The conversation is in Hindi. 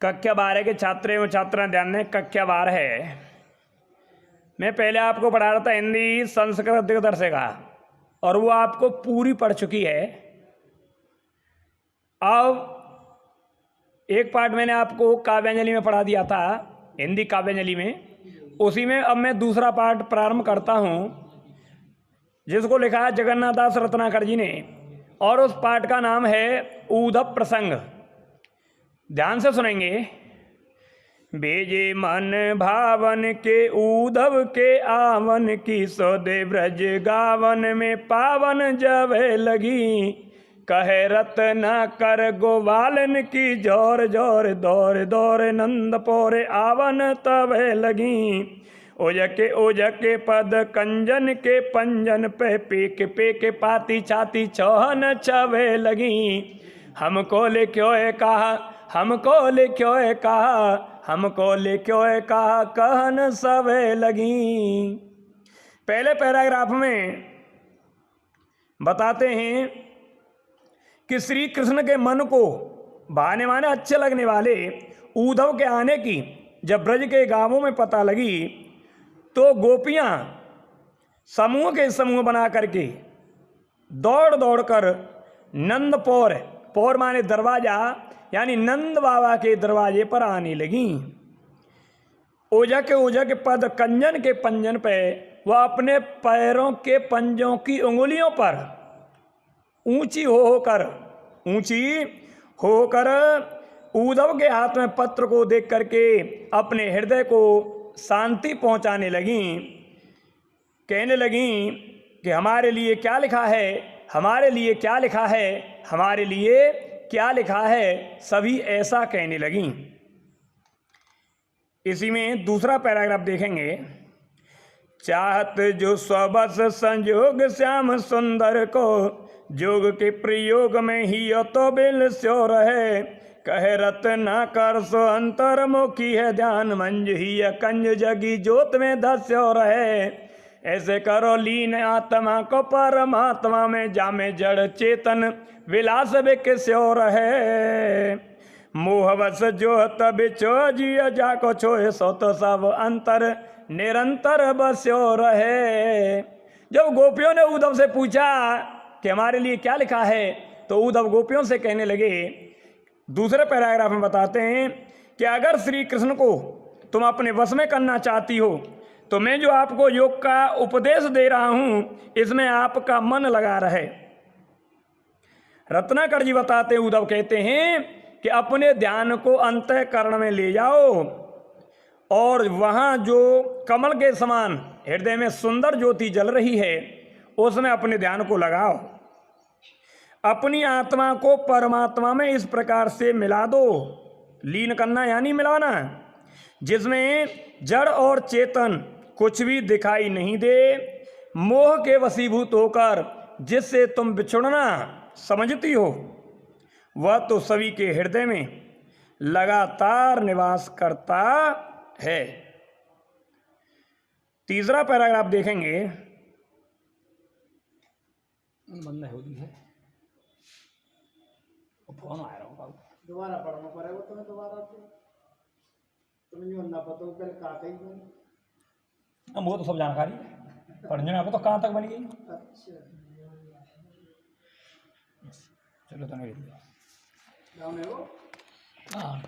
कक्षा 12 के छात्र एवं छात्रा ध्यान दें, कक्षा 12 है। मैं पहले आपको पढ़ा रहा था हिंदी संस्कृत दिग्दर्शक का, और वो आपको पूरी पढ़ चुकी है। अब एक पार्ट मैंने आपको काव्यांजलि में पढ़ा दिया था, हिंदी काव्यांजलि में, उसी में अब मैं दूसरा पार्ट प्रारंभ करता हूँ, जिसको लिखा है जगन्नाथ दास रत्नाकर जी ने, और उस पाठ का नाम है ऊधव प्रसंग। ध्यान से सुनेंगे। बेजे मन भावन के ऊधव के आवन की सौदे ब्रज गावन में पावन जवे लगी, कहे रत्ना कर गोवालन की जोर जोर दौर दौर नंद पोरे आवन तवे लगी। ओजके पद कंजन के पंजन पे पेक पाती छाती चौहन छवे लगी। हमको लिख्यो है कहा, हमको लिख्यो है कहा, हमको लिख्यो है कहा, कहन सवे लगी। पहले पैराग्राफ में बताते हैं कि श्री कृष्ण के मन को भाने माने अच्छे लगने वाले ऊधव के आने की जब ब्रज के गांवों में पता लगी, तो गोपियां समूह के समूह बना करके दौड़ दौड़ कर नंद पौर माने दरवाजा, यानी नंद बाबा के दरवाजे पर आने लगी। ओजक पद कंजन के पंजन पे वह अपने पैरों के पंजों की उंगलियों पर ऊंची होकर ऊधव के हाथ में पत्र को देख करके अपने हृदय को शांति पहुंचाने लगी। कहने लगी कि हमारे लिए क्या लिखा है, हमारे लिए क्या लिखा है, हमारे लिए क्या लिखा है। सभी ऐसा कहने लगी। इसी में दूसरा पैराग्राफ देखेंगे। चाहत जो स्वबस संयोग श्याम सुंदर को, जोग के प्रयोग में ही तो बिल स्यो रहे। कहे रत्ना कर सो अंतर्मुखी है ध्यान, मंज ही कंज जगी जोत में धस्यो रहे। ऐसे करो लीन आत्मा को परमात्मा में, जामे जड़ चेतन विलास विकस्यो रहे। मोहवश जो तब छो जिय जाको छोए, सो तो सब अंतर निरंतर बस्यो रहे। जब गोपियों ने उद्धव से पूछा कि हमारे लिए क्या लिखा है, तो उद्धव गोपियों से कहने लगे, दूसरे पैराग्राफ में बताते हैं कि अगर श्री कृष्ण को तुम अपने वश में करना चाहती हो, तो मैं जो आपको योग का उपदेश दे रहा हूं, इसमें आपका मन लगा रहे। रत्नाकर जी बताते, उद्धव कहते हैं कि अपने ध्यान को अंतःकरण में ले जाओ, और वहां जो कमल के समान हृदय में सुंदर ज्योति जल रही है, उसमें अपने ध्यान को लगाओ। अपनी आत्मा को परमात्मा में इस प्रकार से मिला दो, लीन करना यानी मिलाना, जिसमें जड़ और चेतन कुछ भी दिखाई नहीं दे। मोह के वशीभूत होकर जिससे तुम बिछुड़ना समझती हो, वह तो सभी के हृदय में लगातार निवास करता है। तीसरा पैराग्राफ देखेंगे। बंद होगी है, फोन आ रहा हूँ, दोबारा पढ़ना पड़ेगा तुम्हें, दोबारा तुम्हें जो ना पता हो पहले कहा कहीं हम वो तो सब जानकारी पढ़ने में आपको तो कहाँ तक बन गई। अच्छा चलो तो नहीं डाउन है वो। हाँ।